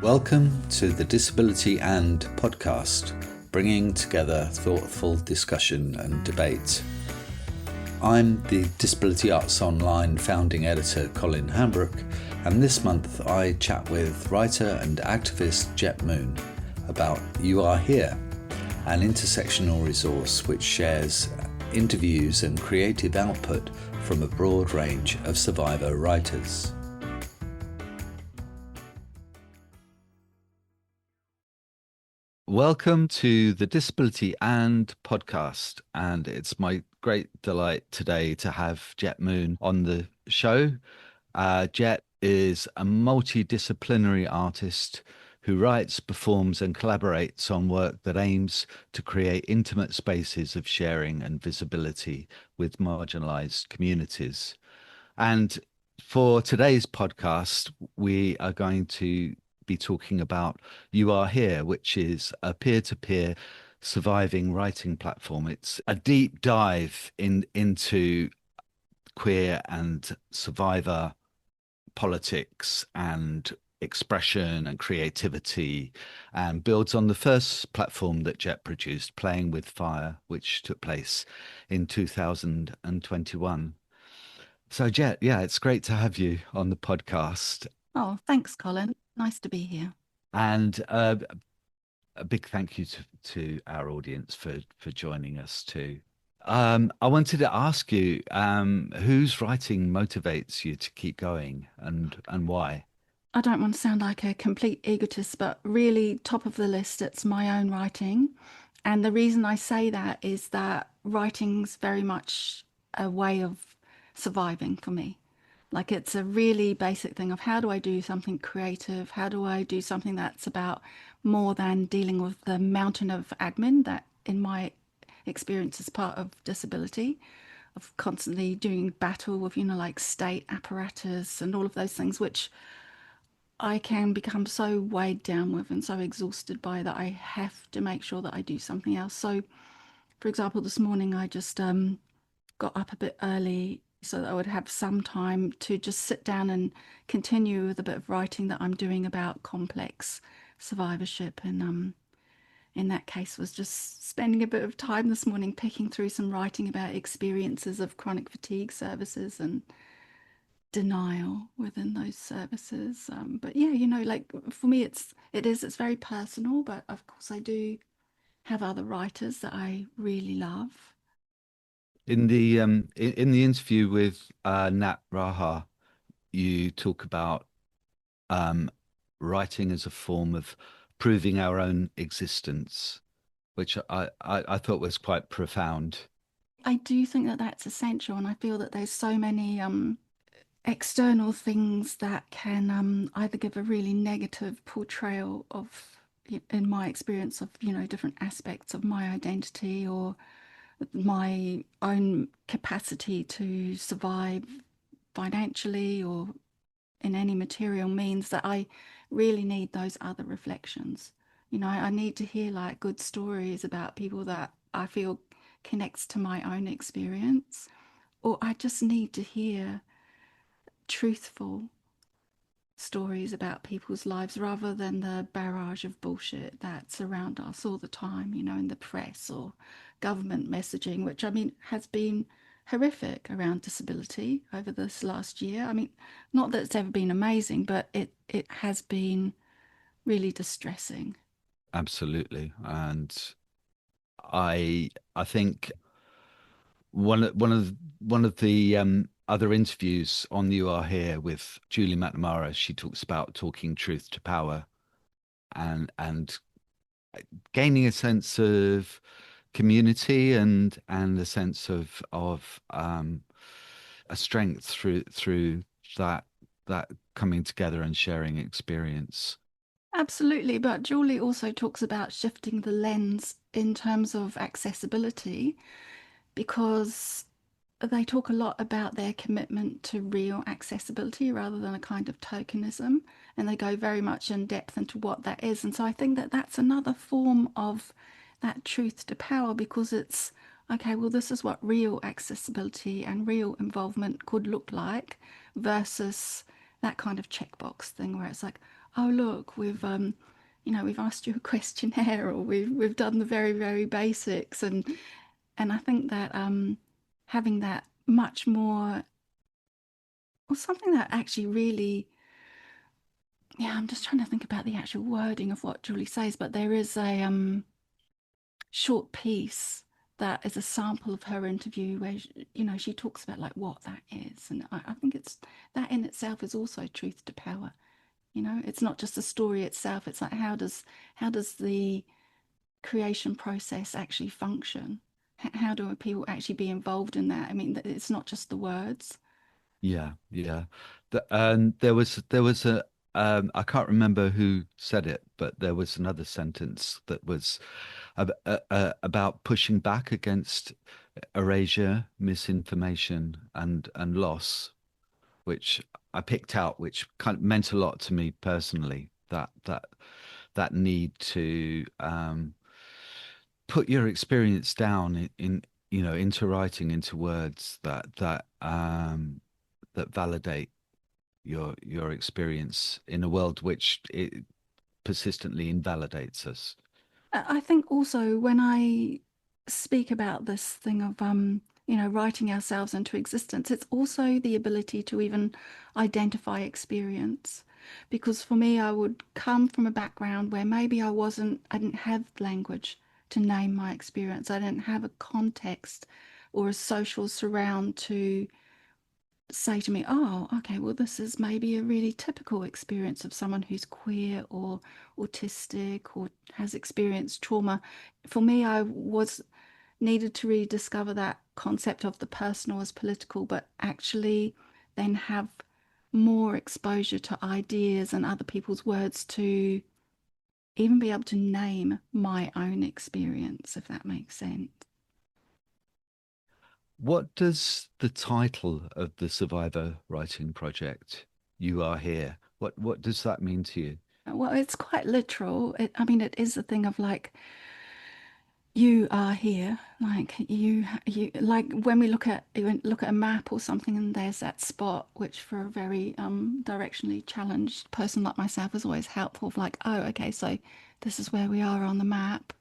Welcome to the Disability and podcast, bringing together thoughtful discussion and debate. I'm the Disability Arts Online founding editor Colin Hambrook, and this month I chat with writer and activist Jet Moon about You Are Here, an intersectional resource which shares interviews and creative output from a broad range of survivor writers. Welcome to the Disability and podcast, and it's my great delight today to have Jet Moon on the show. Jet is a multidisciplinary artist who writes, performs and collaborates on work that aims to create intimate spaces of sharing and visibility with marginalized communities. And for today's podcast, we are going to be talking about You Are Here, which is a peer-to-peer surviving writing platform. It's a deep dive into queer and survivor politics and expression and creativity, and builds on the first platform that Jet produced, Playing with Fire, which took place in 2021. So Jet, yeah, it's great to have you on the podcast. Oh, thanks, Colin. Nice to be here. And a big thank you to our audience for joining us too. I wanted to ask you, whose writing motivates you to keep going and why? I don't want to sound like a complete egotist, but really top of the list, it's my own writing. And the reason I say that is that writing's very much a way of surviving for me. Like it's a really basic thing of how do I do something creative? How do I do something that's about more than dealing with the mountain of admin that in my experience is part of disability, of constantly doing battle with, like state apparatus and all of those things, which I can become so weighed down with and so exhausted by that I have to make sure that I do something else. So, for example, this morning I just got up a bit early so that I would have some time to just sit down and continue with a bit of writing that I'm doing about complex survivorship. And in that case was just spending a bit of time this morning picking through some writing about experiences of chronic fatigue services and denial within those services. But yeah, like for me, it's very personal, but of course I do have other writers that I really love. In the interview with Nat Raha, you talk about writing as a form of proving our own existence, which I thought was quite profound. I do think that that's essential, and I feel that there's so many external things that can either give a really negative portrayal of, in my experience, of different aspects of my identity or my own capacity to survive financially or in any material means, that I really need those other reflections. I need to hear like good stories about people that I feel connects to my own experience, or I just need to hear truthful stories about people's lives rather than the barrage of bullshit that's around us all the time, in the press or government messaging, which I mean has been horrific around disability over this last year. I mean, not that it's ever been amazing, but it has been really distressing. Absolutely. And I think one of the other interviews on You Are Here with Julie McNamara, she talks about talking truth to power and gaining a sense of community and a sense of a strength through that coming together and sharing experience. Absolutely, but Julie also talks about shifting the lens in terms of accessibility, because they talk a lot about their commitment to real accessibility rather than a kind of tokenism, and they go very much in depth into what that is. And so I think that that's another form of that truth to power, because it's okay, well, this is what real accessibility and real involvement could look like versus that kind of checkbox thing where it's like, oh look, we've asked you a questionnaire, or we've done the very, very basics, and I think that having that much more, or something that actually really, yeah, I'm just trying to think about the actual wording of what Julie says, but there is a short piece that is a sample of her interview where she talks about like what that is, and I think it's that in itself is also truth to power. It's not just the story itself. It's like how does the creation process actually function? How do people actually be involved in that? I mean, it's not just the words. Yeah, yeah. And there was a I can't remember who said it, but there was another sentence that was about pushing back against erasure, misinformation, and loss, which I picked out, which kind of meant a lot to me personally. That need to put your experience down into writing, into words that validate your experience in a world which it persistently invalidates us. I think also when I speak about this thing of writing ourselves into existence, it's also the ability to even identify experience. Because for me, I would come from a background where maybe I didn't have language to name my experience. I didn't have a context or a social surround to say to me, oh, okay, well, this is maybe a really typical experience of someone who's queer or autistic or has experienced trauma. For me, I was needed to rediscover that concept of the personal as political, but actually then have more exposure to ideas and other people's words to even be able to name my own experience, if that makes sense. What does the title of the Survivor Writing Project, You Are Here, what does that mean to you? Well, it's quite literal. I mean, it is a thing of like, you are here, like you like when we look at a map or something, and there's that spot, which for a very directionally challenged person like myself is always helpful, of like, oh, okay, so this is where we are on the map.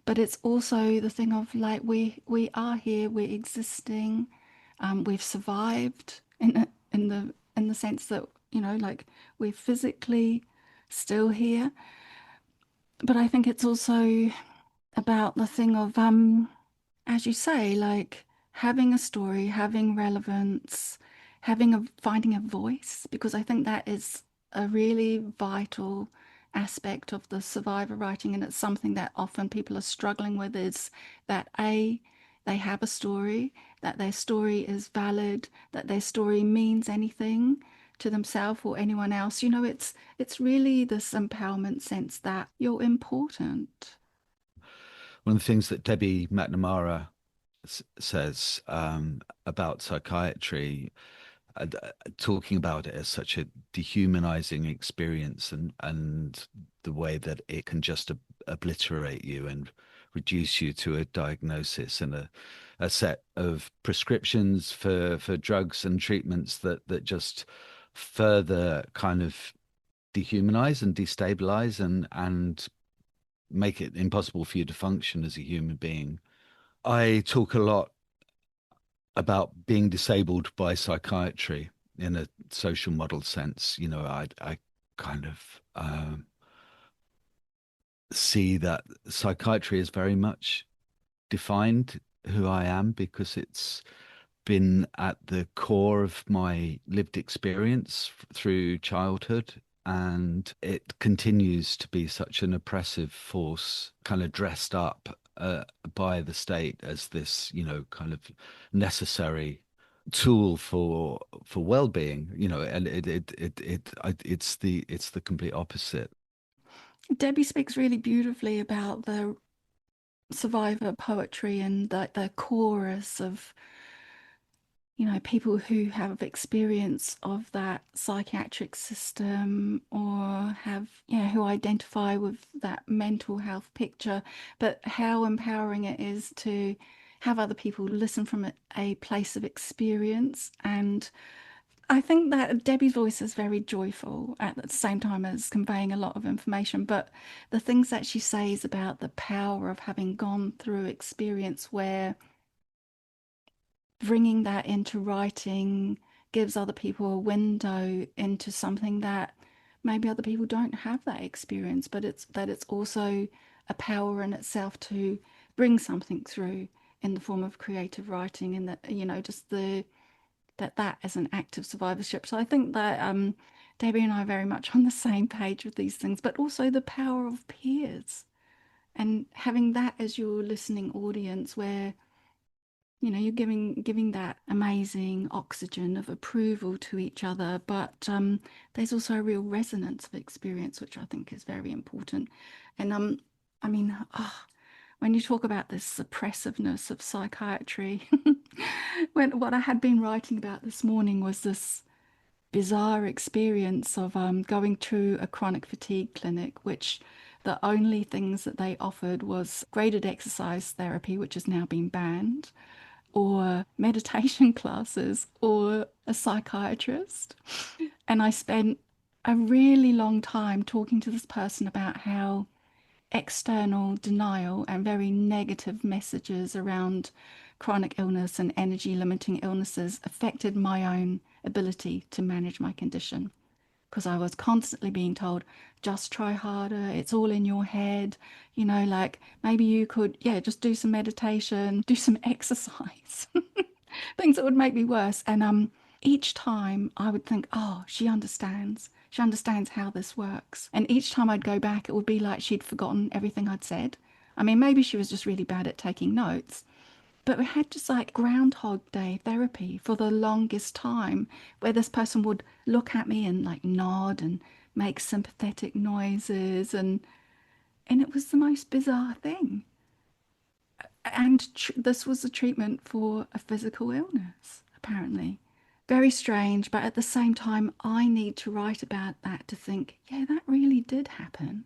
But it's also the thing of like, we are here, we're existing, we've survived in the sense that, like, we're physically still here. But I think it's also about the thing of, as you say, like having a story, having relevance, finding a voice, because I think that is a really vital aspect of the survivor writing, and it's something that often people are struggling with, is that they have a story, that their story is valid, that their story means anything to themselves or anyone else. It's really this empowerment sense that you're important. One of the things that Debbie McNamara says about psychiatry, talking about it as such a dehumanizing experience, and the way that it can just obliterate you and reduce you to a diagnosis and a set of prescriptions for drugs and treatments that just further kind of dehumanize and destabilize and make it impossible for you to function as a human being. I talk a lot about being disabled by psychiatry in a social model sense. I kind of see that psychiatry has very much defined who I am, because it's been at the core of my lived experience through childhood. And it continues to be such an oppressive force, kind of dressed up by the state as this, kind of necessary tool for well-being, and it's the complete opposite. Debbie speaks really beautifully about the survivor poetry and the chorus of, people who have experience of that psychiatric system, or have, who identify with that mental health picture, but how empowering it is to have other people listen from a place of experience, and I think that Debbie's voice is very joyful at the same time as conveying a lot of information. But the things that she says about the power of having gone through experience where bringing that into writing gives other people a window into something that maybe other people don't have that experience, but it's also a power in itself to bring something through in the form of creative writing, and that, just that as an act of survivorship. So I think that Debbie and I are very much on the same page with these things, but also the power of peers and having that as your listening audience, where you're giving that amazing oxygen of approval to each other, but there's also a real resonance of experience, which I think is very important. And I mean, when you talk about this suppressiveness of psychiatry, when what I had been writing about this morning was this bizarre experience of going to a chronic fatigue clinic, which the only things that they offered was graded exercise therapy, which has now been banned, or meditation classes, or a psychiatrist. And I spent a really long time talking to this person about how external denial and very negative messages around chronic illness and energy limiting illnesses affected my own ability to manage my condition. Because I was constantly being told, just try harder, it's all in your head, like maybe you could, yeah, just do some meditation, do some exercise, things that would make me worse. And each time I would think, oh, she understands. She understands how this works. And each time I'd go back, it would be like she'd forgotten everything I'd said. I mean, maybe she was just really bad at taking notes, but we had just like Groundhog Day therapy for the longest time, where this person would look at me and like nod and make sympathetic noises, and it was the most bizarre thing. And this was a treatment for a physical illness, apparently. Very strange, but at the same time, I need to write about that to think, yeah, that really did happen.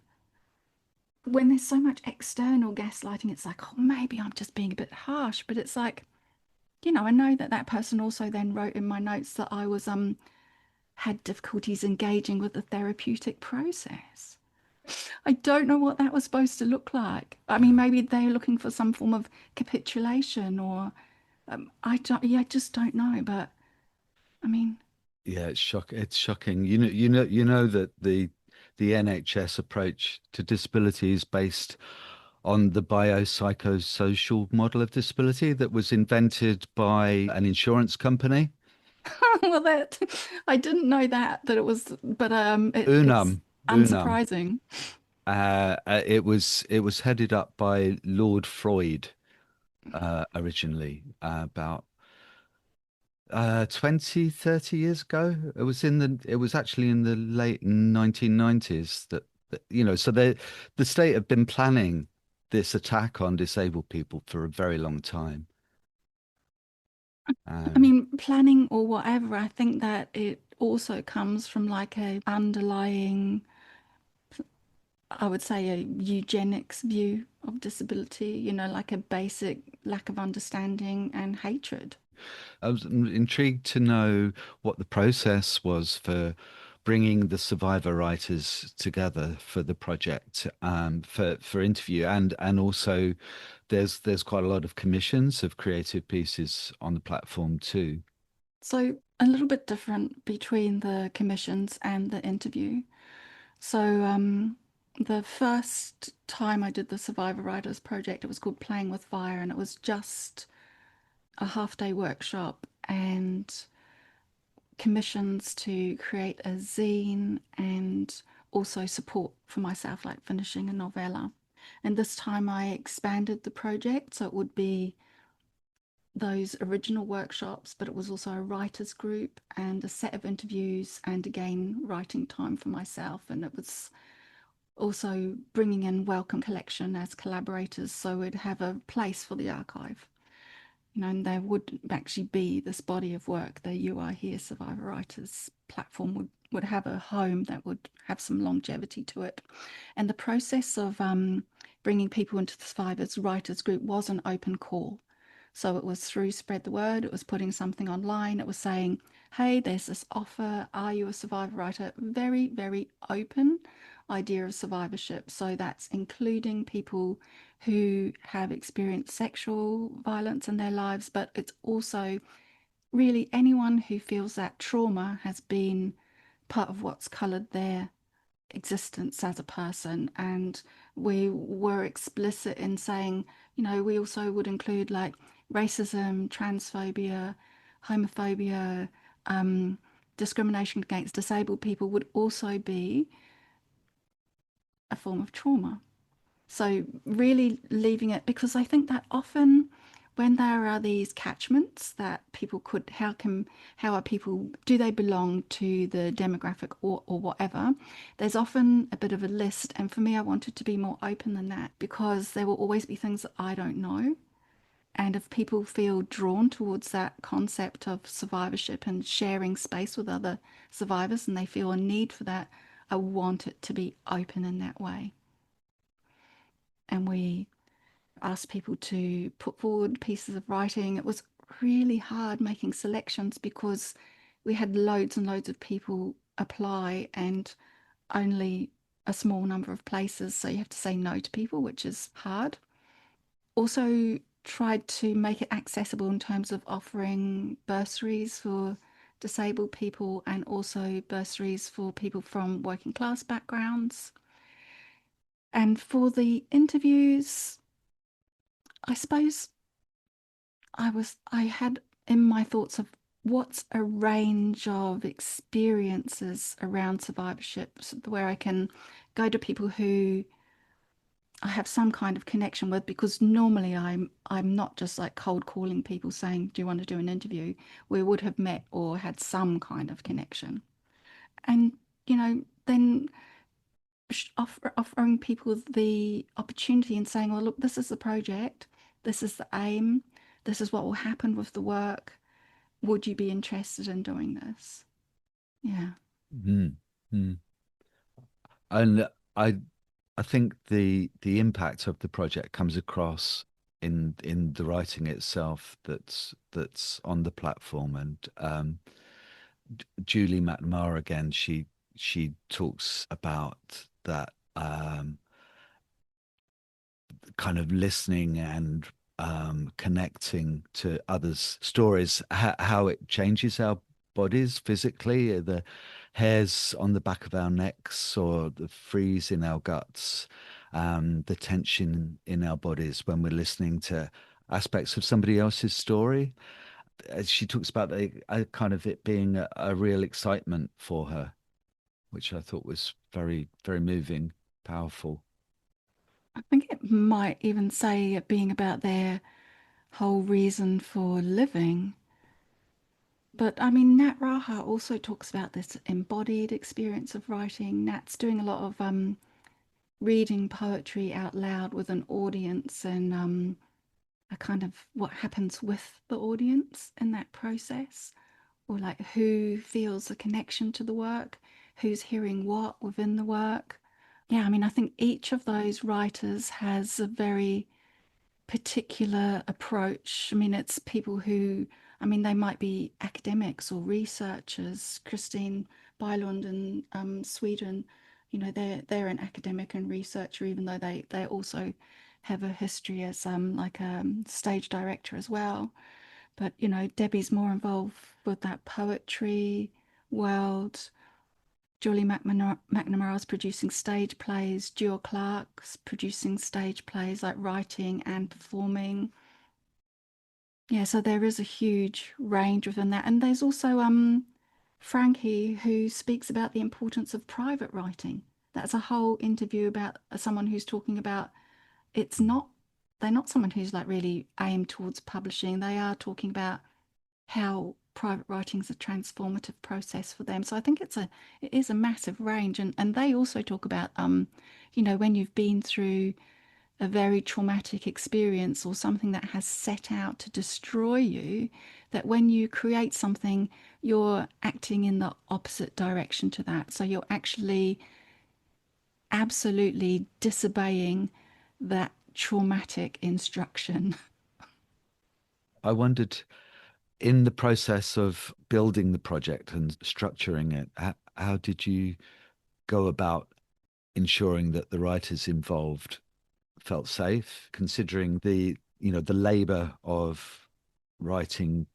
When there's so much external gaslighting, it's like, oh, maybe I'm just being a bit harsh, but it's like, I know that that person also then wrote in my notes that I was had difficulties engaging with the therapeutic process. I don't know what that was supposed to look like. I mean, maybe they're looking for some form of capitulation, or I don't, yeah, I just don't know. But I mean, Yeah, it's shocking. You know that the NHS approach to disability is based on the biopsychosocial model of disability that was invented by an insurance company. well, that I didn't know that it was, but it's Unum. unsurprising. It was headed up by Lord Freud originally, about 20, 30 years ago. It was actually in the late 1990s that so the state have been planning this attack on disabled people for a very long time. I Um, mean, planning or whatever, I think that it also comes from like a underlying, I would say, a eugenics view of disability, like a basic lack of understanding and hatred. I was intrigued to know what the process was for bringing the survivor writers together for the project, for interview, and also there's quite a lot of commissions of creative pieces on the platform too. So a little bit different between the commissions and the interview. So the first time I did the Survivor Writers project, it was called Playing with Fire, and it was just a half-day workshop and commissions to create a zine and also support for myself, like finishing a novella. And this time I expanded the project, so it would be those original workshops, but it was also a writers group and a set of interviews, and again, writing time for myself. And it was also bringing in Welcome Collection as collaborators, so we'd have a place for the archive. And there would actually be this body of work. The You Are Here Survivor Writers platform would have a home that would have some longevity to it. And the process of bringing people into the Survivors Writers group was an open call. So it was through Spread the Word, it was putting something online, it was saying, hey, there's this offer. Are you a survivor writer? Very, very open idea of survivorship. So that's including people who have experienced sexual violence in their lives, but it's also really anyone who feels that trauma has been part of what's coloured their existence as a person. And we were explicit in saying, we also would include like racism, transphobia, homophobia, um, discrimination against disabled people would also be a form of trauma. So really leaving it, because I think that often when there are these catchments that people could, how are people, do they belong to the demographic or whatever? There's often a bit of a list. And for me, I wanted to be more open than that because there will always be things that I don't know. And if people feel drawn towards that concept of survivorship and sharing space with other survivors and they feel a need for that, I want it to be open in that way. And we asked people to put forward pieces of writing. It was really hard making selections because we had loads and loads of people apply and only a small number of places. So you have to say no to people, which is hard. Also, tried to make it accessible in terms of offering bursaries for disabled people and also bursaries for people from working class backgrounds. And for the interviews, I suppose I had in my thoughts of what's a range of experiences around survivorship where I can go to people who I have some kind of connection with, because normally I'm not just like cold calling people saying, "Do you want to do an interview?" We would have met or had some kind of connection. And then offering people the opportunity and saying, well, look, this is the project, this is the aim, this is what will happen with the work. Would you be interested in doing this? Yeah. Mm, mm. And I I think the impact of the project comes across in the writing itself that's on the platform. And Julie McNamara again, she talks about that kind of listening and connecting to others' stories, how it changes our bodies physically, the hairs on the back of our necks or the freeze in our guts, the tension in our bodies when we're listening to aspects of somebody else's story. She talks about kind of it being a real excitement for her, which I thought was very, very moving, powerful. I think it might even say it being about their whole reason for living. But I mean, Nat Raha also talks about this embodied experience of writing. Nat's doing a lot of reading poetry out loud with an audience and a kind of what happens with the audience in that process, or like who feels a connection to the work, who's hearing what within the work. Yeah, I mean, I think each of those writers has a very particular approach. I mean, it's people who, I mean, they might be academics or researchers. Christine Bylund in Sweden, they're an academic and researcher, even though they also have a history as like a stage director as well. But Debbie's more involved with that poetry world. Julie McNamara's producing stage plays. Jewel Clark's producing stage plays, like writing and performing. Yeah, so there is a huge range within that. And there's also Frankie, who speaks about the importance of private writing. That's a whole interview about someone who's talking about it's not, they're not someone who's like really aimed towards publishing. They are talking about how private writing is a transformative process for them. So I think it is a massive range. And they also talk about when you've been through a very traumatic experience or something that has set out to destroy you, that when you create something, you're acting in the opposite direction to that. So you're actually absolutely disobeying that traumatic instruction. I wondered. In the process of building the project and structuring it, how did you go about ensuring that the writers involved felt safe, considering the labor of writing,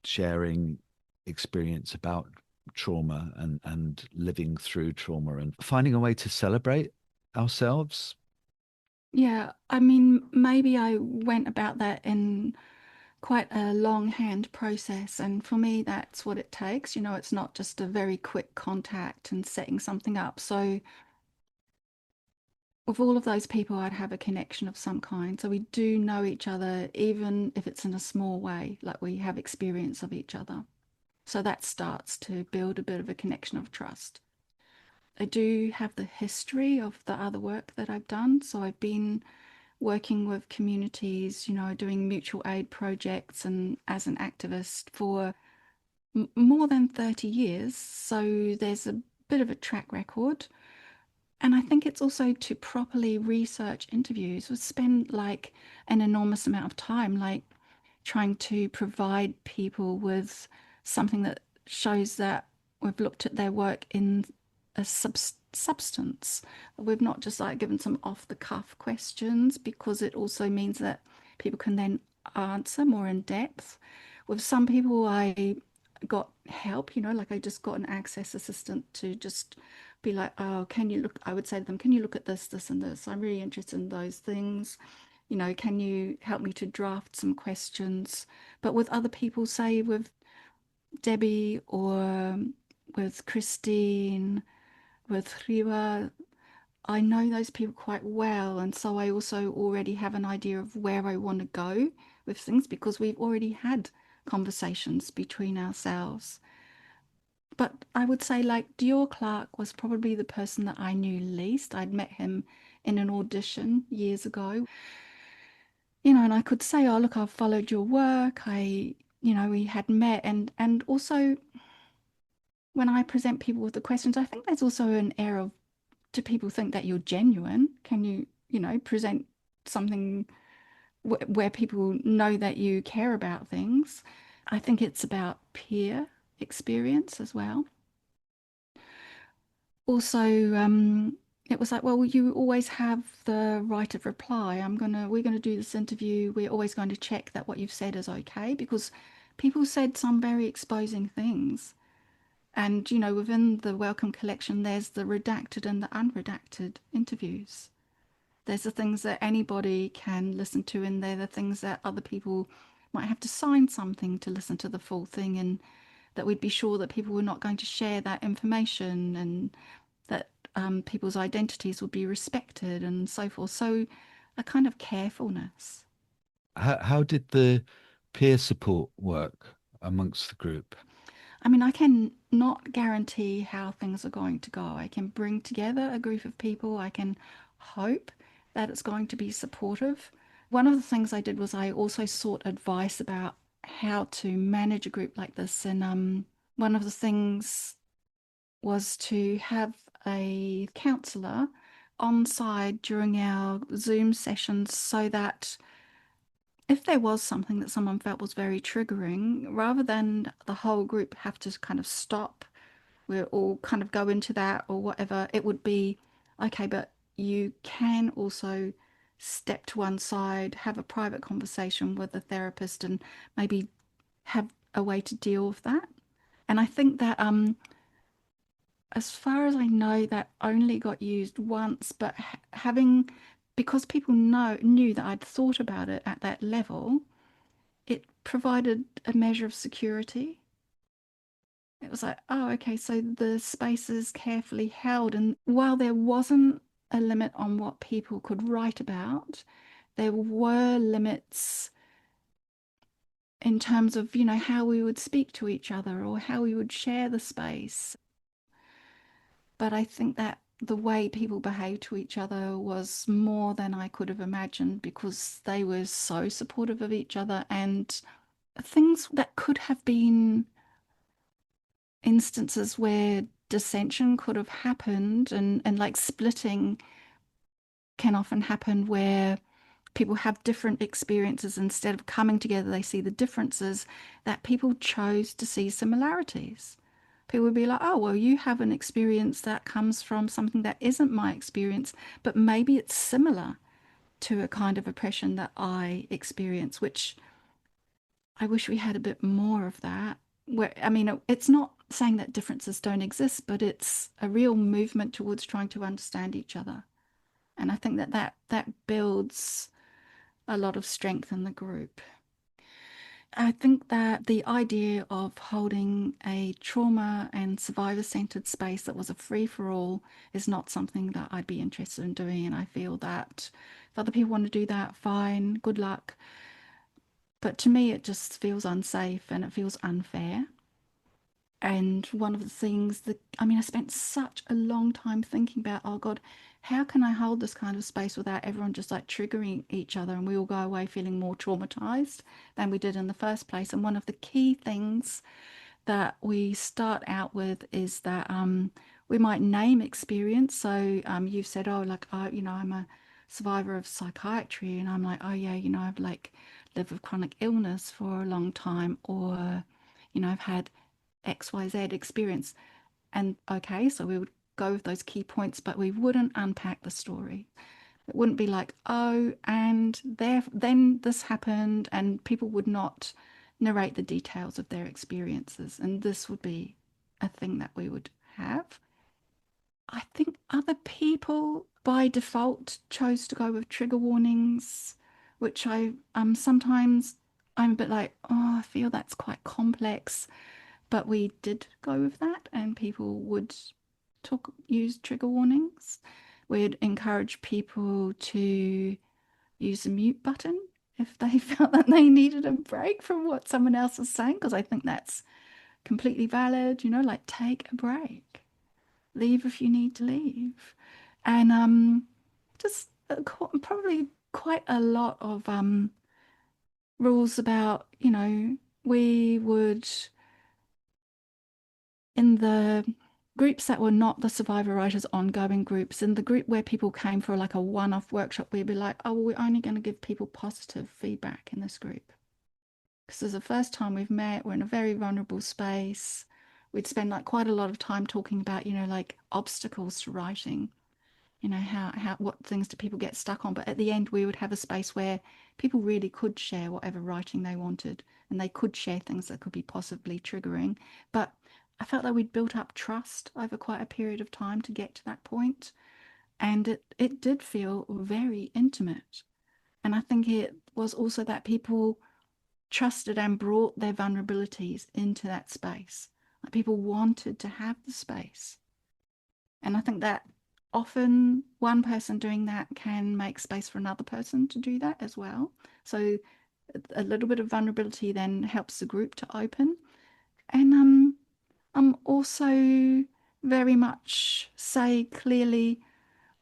sharing experience about trauma and living through trauma and finding a way to celebrate ourselves? Yeah, I mean, maybe I went about that in quite a longhand process. And for me, that's what it takes. It's not just a very quick contact and setting something up. So, with all of those people, I'd have a connection of some kind. So, we do know each other, even if it's in a small way, like we have experience of each other. So, that starts to build a bit of a connection of trust. I do have the history of the other work that I've done. So, I've been working with communities, doing mutual aid projects and as an activist for more than 30 years. So there's a bit of a track record. And I think it's also to properly research interviews. We spend like an enormous amount of time, like trying to provide people with something that shows that we've looked at their work in a substance. We've not just like given some off the cuff questions because it also means that people can then answer more in depth. With some people, I got help, like I just got an access assistant to just be like, oh, can you look? I would say to them, can you look at this, this, and this? I'm really interested in those things. Can you help me to draft some questions? But with other people, say with Debbie or with Christine, with Riva, I know those people quite well. And so I also already have an idea of where I want to go with things because we've already had conversations between ourselves. But I would say, like, Dior Clark was probably the person that I knew least. I'd met him in an audition years ago. And I could say, oh, look, I've followed your work. We had met. And also, when I present people with the questions, I think there's also an air of, do people think that you're genuine? Can you, present something where people know that you care about things? I think it's about peer experience as well. Also, it was like, well, you always have the right of reply. We're gonna do this interview. We're always going to check that what you've said is okay because people said some very exposing things. And, within the Welcome collection, there's the redacted and the unredacted interviews. There's the things that anybody can listen to, and they're the things that other people might have to sign something to listen to the full thing, and that we'd be sure that people were not going to share that information and that people's identities would be respected and so forth. So, a kind of carefulness. How did the peer support work amongst the group? I mean, I can not guarantee how things are going to go. I can bring together a group of people. I can hope that it's going to be supportive. One of the things I did was I also sought advice about how to manage a group like this. And one of the things was to have a counselor on side during our Zoom sessions so that if there was something that someone felt was very triggering, rather than the whole group have to kind of stop, we'll all kind of go into that or whatever, it would be okay, but you can also step to one side, have a private conversation with a therapist, and maybe have a way to deal with that. And I think that as far as I know, that only got used once, but having because people knew that I'd thought about it at that level, it provided a measure of security. It was like, oh, okay, so the space is carefully held. And while there wasn't a limit on what people could write about, there were limits in terms of, how we would speak to each other or how we would share the space. But I think that the way people behaved to each other was more than I could have imagined because they were so supportive of each other and things that could have been instances where dissension could have happened and like splitting can often happen where people have different experiences. Instead of coming together, they see the differences, that people chose to see similarities. People would be like, oh, well, you have an experience that comes from something that isn't my experience, but maybe it's similar to a kind of oppression that I experience, which I wish we had a bit more of that. Where, I mean, it's not saying that differences don't exist, but it's a real movement towards trying to understand each other. And I think that builds a lot of strength in the group. I think that the idea of holding a trauma and survivor centered space that was a free for all is not something that I'd be interested in doing. And I feel that if other people want to do that, fine, good luck. But to me, it just feels unsafe and it feels unfair. And one of the things that, I mean, I spent such a long time thinking about, oh God, how can I hold this kind of space without everyone just like triggering each other and we all go away feeling more traumatized than we did in the first place? And one of the key things that we start out with is that we might name experience. So you've said, oh, like, I'm a survivor of psychiatry. And I'm like, oh, yeah, I've like lived with chronic illness for a long time. Or, I've had XYZ experience. And okay, so we would go with those key points, but we wouldn't unpack the story. It wouldn't be like, oh, and then this happened, and people would not narrate the details of their experiences. And this would be a thing that we would have. I think other people by default chose to go with trigger warnings, which I sometimes I'm a bit like, oh, I feel that's quite complex. But we did go with that, and people would use trigger warnings. We'd encourage people to use the mute button if they felt that they needed a break from what someone else was saying, because I think that's completely valid. Like take a break, leave if you need to leave, and just probably quite a lot of rules about we would in the groups that were not the survivor writers ongoing groups, in the group where people came for like a one-off workshop, we'd be like, oh, well, we're only going to give people positive feedback in this group because it's the first time we've met, we're in a very vulnerable space. We'd spend like quite a lot of time talking about like obstacles to writing, how what things do people get stuck on, but at the end we would have a space where people really could share whatever writing they wanted, and they could share things that could be possibly triggering. But I felt that we'd built up trust over quite a period of time to get to that point, and it did feel very intimate. And I think it was also that people trusted and brought their vulnerabilities into that space, like people wanted to have the space. And I think that often one person doing that can make space for another person to do that as well. So a little bit of vulnerability then helps the group to open. And I'm also very much say clearly,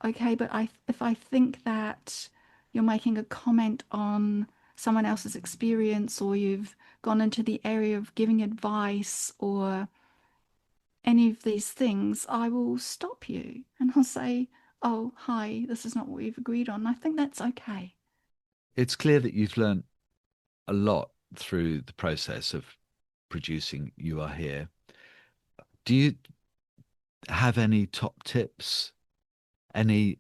okay, but if I think that you're making a comment on someone else's experience, or you've gone into the area of giving advice or any of these things, I will stop you and I'll say, oh, hi, this is not what we've agreed on. I think that's okay. It's clear that you've learned a lot through the process of producing You Are Here. Do you have any top tips, any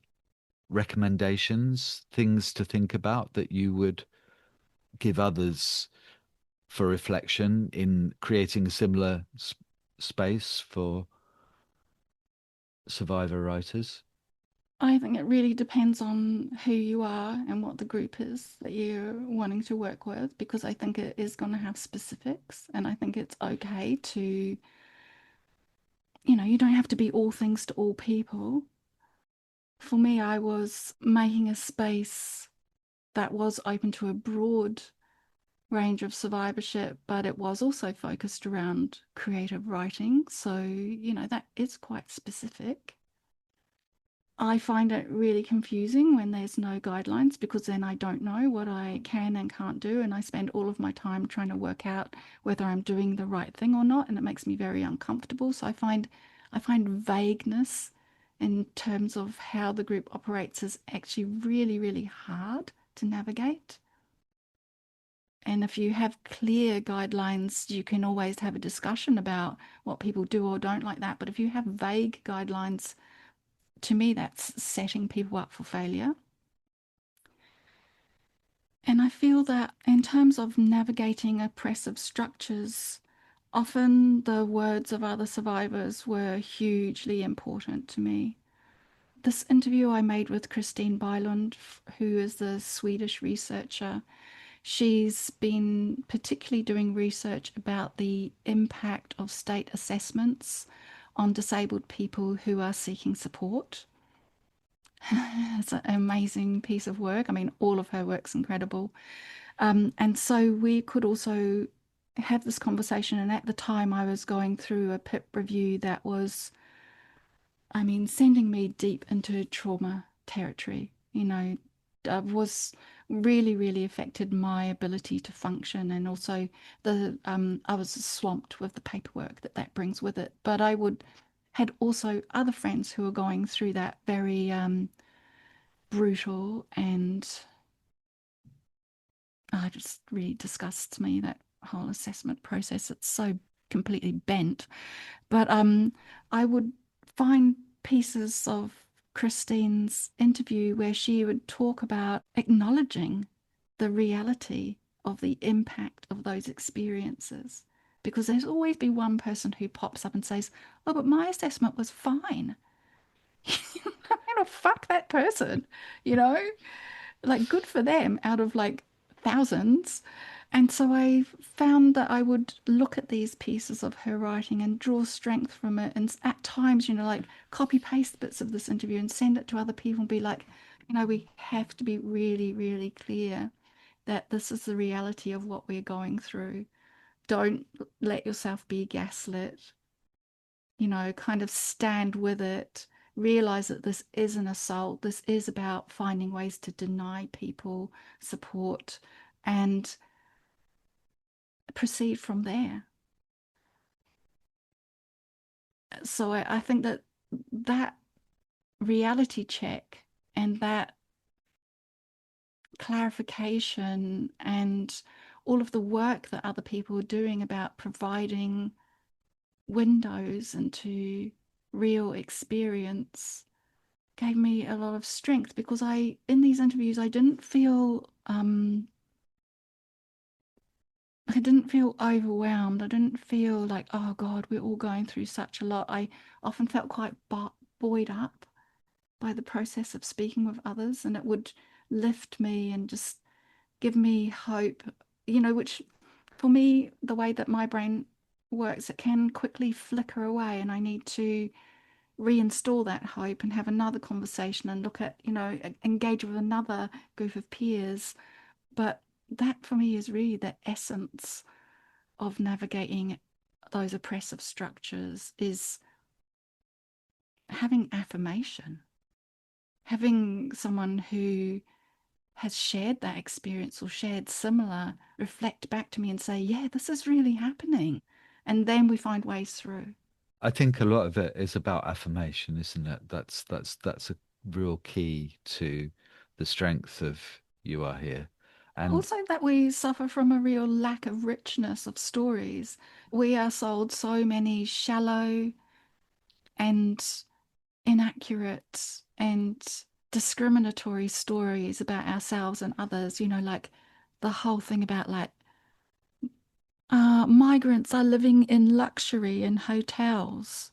recommendations, things to think about that you would give others for reflection in creating a similar space for survivor writers? I think it really depends on who you are and what the group is that you're wanting to work with, because I think it is going to have specifics. And I think it's okay to, you don't have to be all things to all people. For me, I was making a space that was open to a broad range of survivorship, but it was also focused around creative writing. So, that is quite specific. I find it really confusing when there's no guidelines, because then I don't know what I can and can't do. And I spend all of my time trying to work out whether I'm doing the right thing or not. And it makes me very uncomfortable. So I find vagueness in terms of how the group operates is actually really, really hard to navigate. And if you have clear guidelines, you can always have a discussion about what people do or don't like that. But if you have vague guidelines, to me, that's setting people up for failure. And I feel that in terms of navigating oppressive structures, often the words of other survivors were hugely important to me. This interview I made with Christine Bylund, who is the Swedish researcher, she's been particularly doing research about the impact of state assessments on disabled people who are seeking support. It's an amazing piece of work. I mean, all of her work's incredible. And so we could also have this conversation. And at the time, I was going through a PIP review that was, I mean, sending me deep into trauma territory. Was really, really affected my ability to function, and also I was swamped with the paperwork that brings with it. But I would had also other friends who were going through that very brutal and it just really disgusts me, that whole assessment process. It's so completely bent. But I would find pieces of Christine's interview where she would talk about acknowledging the reality of the impact of those experiences. Because there's always be one person who pops up and says, "Oh, but my assessment was fine." Fuck that person, you know? Like, good for them out of like thousands. And so I found that I would look at these pieces of her writing and draw strength from it. And at times, like copy paste bits of this interview and send it to other people and be like, we have to be really, really clear that this is the reality of what we're going through. Don't let yourself be gaslit, kind of stand with it. Realize that this is an assault. This is about finding ways to deny people support and proceed from there. So I think that reality check and that clarification and all of the work that other people are doing about providing windows into real experience gave me a lot of strength, because in these interviews, I didn't feel overwhelmed. I didn't feel like, oh God, we're all going through such a lot. I often felt quite buoyed up by the process of speaking with others, and it would lift me and just give me hope, which for me, the way that my brain works, it can quickly flicker away, and I need to reinstall that hope and have another conversation and look at, engage with another group of peers. But that for me is really the essence of navigating those oppressive structures, is having affirmation, having someone who has shared that experience or shared similar reflect back to me and say, yeah, this is really happening. And then we find ways through. I think a lot of it is about affirmation, isn't it? That's a real key to the strength of You Are Here. And Also, that we suffer from a real lack of richness of stories. We are sold so many shallow and inaccurate and discriminatory stories about ourselves and others, like the whole thing about like migrants are living in luxury in hotels.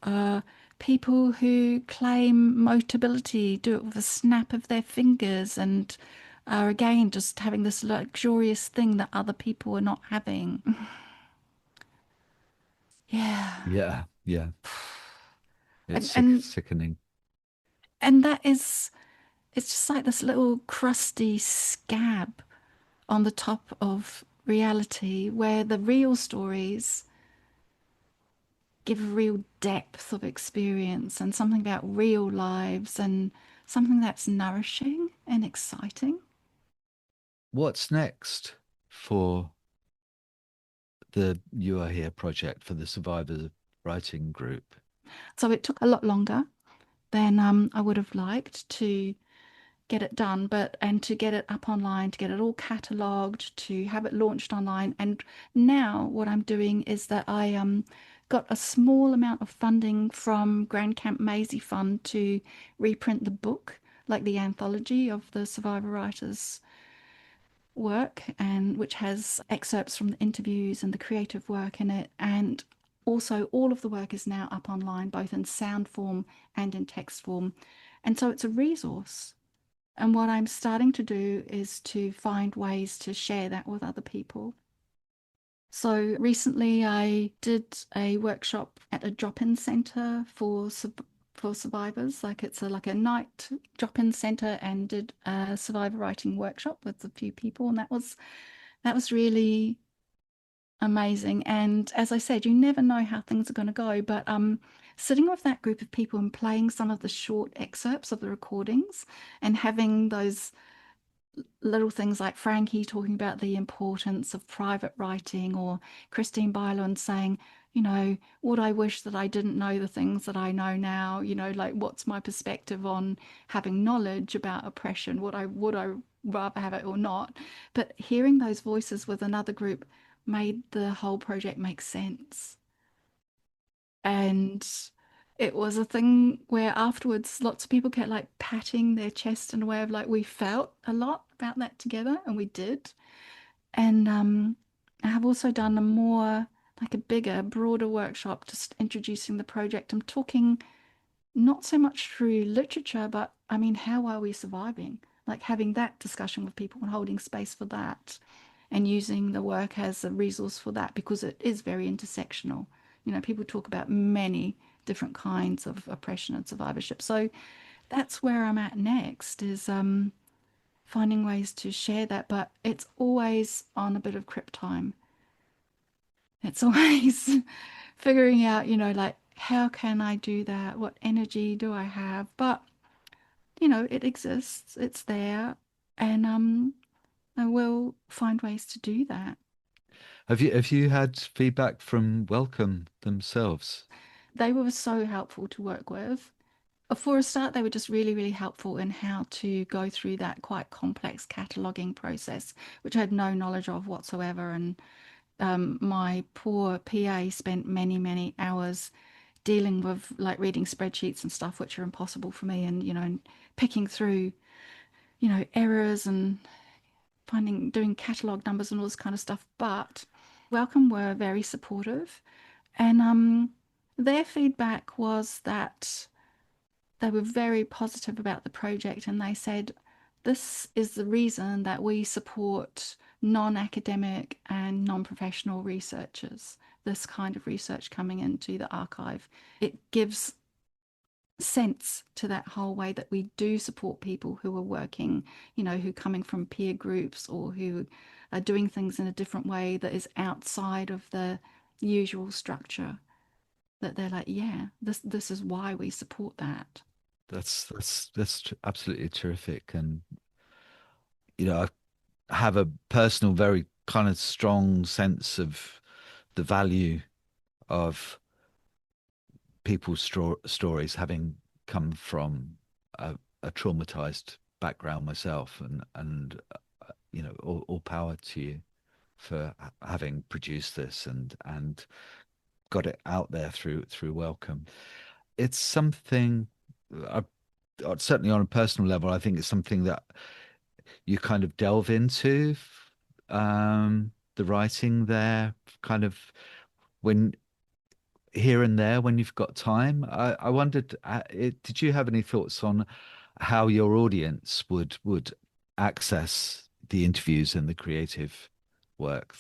Uh, People who claim mobility do it with a snap of their fingers and are again just having this luxurious thing that other people are not having. Yeah. yeah, yeah, it's And and sickening. and that is, it's just like this little crusty scab on the top of reality, where the real stories give a real depth of experience and something about real lives and something that's nourishing and exciting. What's next for the You Are Here project, for the Survivors Writing Group? So it took a lot longer than I would have liked to get it done, but and to get it up online, to get it all catalogued, to have it launched online. And now what I'm doing is that I got a small amount of funding from Grand Camp Maisie Fund to reprint the book, like the anthology of the survivor writers' work, and which has excerpts from the interviews and the creative work in it. And also all of the work is now up online, both in sound form and in text form. And so it's a resource. And what I'm starting to do is to find ways to share that with other people. So recently I did a workshop at a drop-in center for survivors. Like it's a like a night drop-in center, and did a survivor writing workshop with a few people, and that was really amazing. And as I said, you never know how things are going to go, but sitting with that group of people and playing some of the short excerpts of the recordings and having those little things like Frankie talking about the importance of private writing, or Christine Byland saying, would I wish that I didn't know the things that I know now? Like what's my perspective on having knowledge about oppression? Would I rather have it or not? But hearing those voices with another group made the whole project make sense. And it was a thing where afterwards lots of people kept like patting their chest in a way of like we felt a lot about that together, and we did. And I have also done a more like a bigger, broader workshop just introducing the project. I'm talking not so much through literature, but I mean, how are we surviving? Like having that discussion with people and holding space for that, and using the work as a resource for that, because it is very intersectional. People talk about many different kinds of oppression and survivorship. So that's where I'm at next, is finding ways to share that, but it's always on a bit of crypt time. It's always figuring out, like how can I do that? What energy do I have? But, it exists, it's there, and I will find ways to do that. Have you had feedback from Welcome themselves? They were so helpful to work with. For a start, they were just really, really helpful in how to go through that quite complex cataloging process, which I had no knowledge of whatsoever. And my poor PA spent many, many hours dealing with like reading spreadsheets and stuff, which are impossible for me, and and picking through errors and doing catalog numbers and all this kind of stuff. But Welcome were very supportive, and their feedback was that they were very positive about the project, and they said this is the reason that we support non-academic and non-professional researchers, this kind of research coming into the archive. It gives sense to that whole way that we do support people who are working, who are coming from peer groups, or who are doing things in a different way that is outside of the usual structure, that they're like, yeah, this is why we support that. That's absolutely terrific, and I have a personal, very kind of strong sense of the value of people's stories, having come from a traumatized background myself, and all power to you for having produced this and got it out there through Welcome. It's something I certainly on a personal level, I think it's something that you kind of delve into, the writing there, kind of when here and there when you've got time. I wondered, did you have any thoughts on how your audience would access the interviews and the creative work?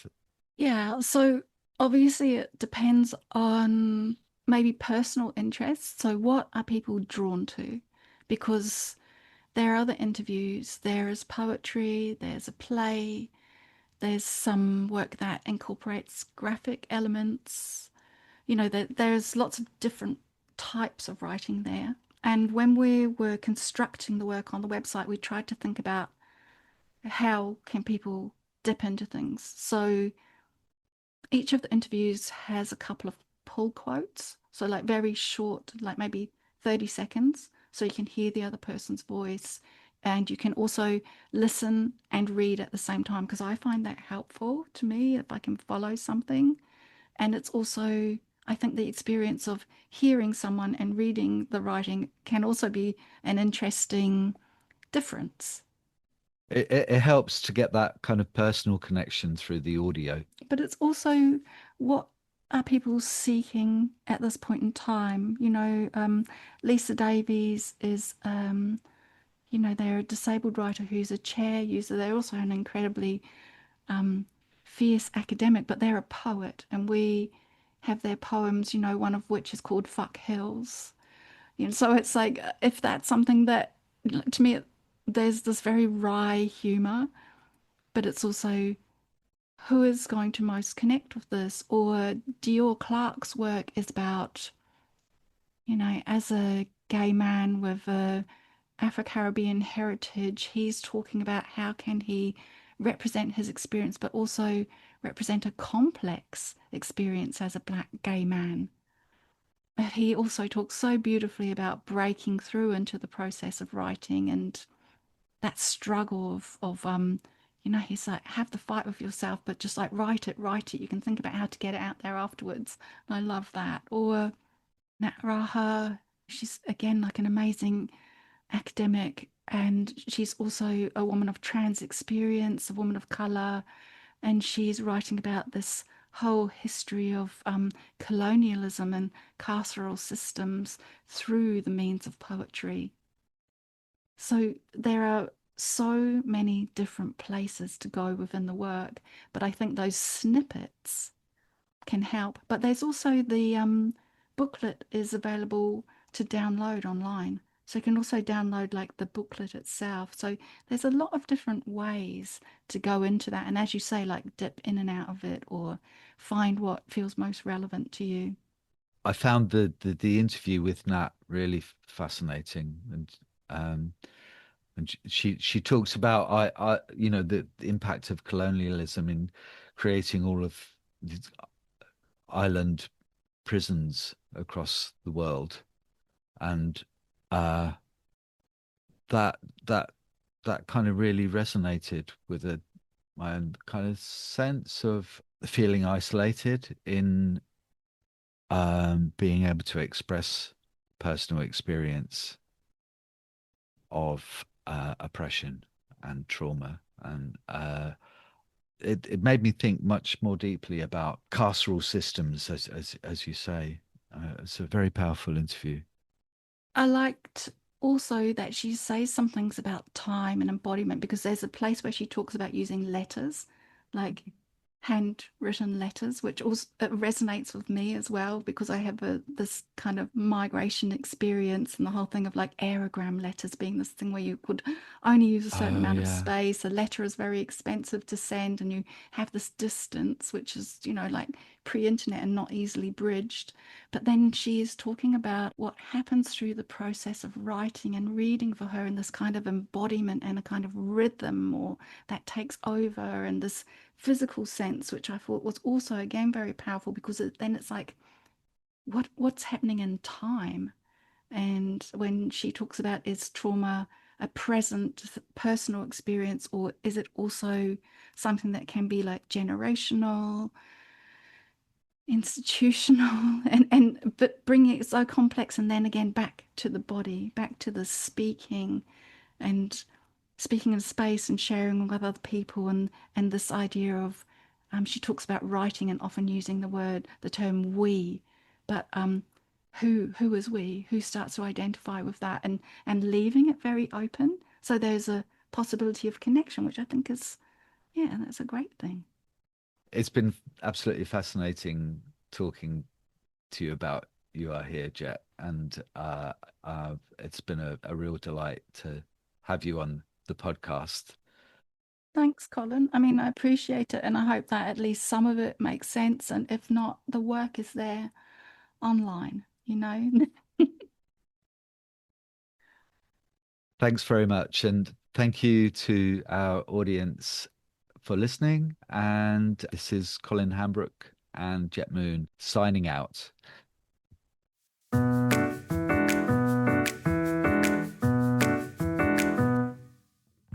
Yeah, so obviously it depends on maybe personal interests. So what are people drawn to? Because there are other interviews, there is poetry, there's a play, there's some work that incorporates graphic elements. There's lots of different types of writing there. And when we were constructing the work on the website, we tried to think about how can people dip into things. So each of the interviews has a couple of pull quotes. So, like very short, like maybe 30 seconds. So you can hear the other person's voice. And you can also listen and read at the same time, because I find that helpful to me if I can follow something. And it's also, I think the experience of hearing someone and reading the writing can also be an interesting difference. It helps to get that kind of personal connection through the audio. But it's also, what are people seeking at this point in time? Lisa Davies is, they're a disabled writer who's a chair user. They're also an incredibly um, fierce academic, but they're a poet, and we have their poems, one of which is called Fuck Hills. So it's like, if that's something that, to me, there's this very wry humor, but it's also who is going to most connect with this. Or Dior Clarke's work is about, as a gay man with a Afro-Caribbean heritage, he's talking about how can he represent his experience, but also represent a complex experience as a black gay man. But he also talks so beautifully about breaking through into the process of writing, and that struggle of he's like, have the fight with yourself, but just like write it. You can think about how to get it out there afterwards. And I love that. Or Nat Raha, she's again like an amazing academic, and she's also a woman of trans experience, a woman of color, and she's writing about this whole history of colonialism and carceral systems through the means of poetry. So there are so many different places to go within the work, but I think those snippets can help. But there's also the booklet is available to download online. So you can also download like the booklet itself. So there's a lot of different ways to go into that. And as you say, like dip in and out of it or find what feels most relevant to you. I found the interview with Nat really fascinating, um, and she talks about the impact of colonialism in creating all of these island prisons across the world, and uh, that that that kind of really resonated with my own kind of sense of feeling isolated in being able to express personal experience of oppression and trauma. And it made me think much more deeply about carceral systems, as you say. It's a very powerful interview. I liked also that she says some things about time and embodiment, because there's a place where she talks about using letters, like handwritten letters, which also it resonates with me as well, because I have this kind of migration experience, and the whole thing of like aerogram letters being this thing where you could only use a certain Oh amount of yeah. space. A letter is very expensive to send, and you have this distance, which is, like pre-internet and not easily bridged. But then she is talking about what happens through the process of writing and reading for her, in this kind of embodiment and a kind of rhythm or that takes over, and this physical sense, which I thought was also again very powerful, because then it's like what's happening in time. And when she talks about, is trauma a present personal experience, or is it also something that can be like generational, institutional, and but bringing it so complex, and then again back to the body, back to the speaking, and speaking in space and sharing with other people, and this idea of she talks about writing and often using the term we, but who is we, who starts to identify with that, and leaving it very open, so there's a possibility of connection, which I think is, yeah, that's a great thing. It's been absolutely fascinating talking to you about You Are Here, Jet, and it's been a real delight to have you on the podcast. Thanks, Colin. I mean, I appreciate it, and I hope that at least some of it makes sense, and if not, the work is there online. Thanks very much, and thank you to our audience for listening. And this is Colin Hambrook and Jet Moon signing out.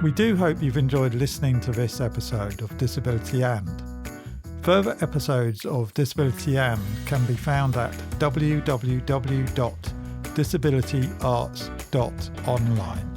We do hope you've enjoyed listening to this episode of Disability And. Further episodes of Disability And can be found at www.disabilityarts.online.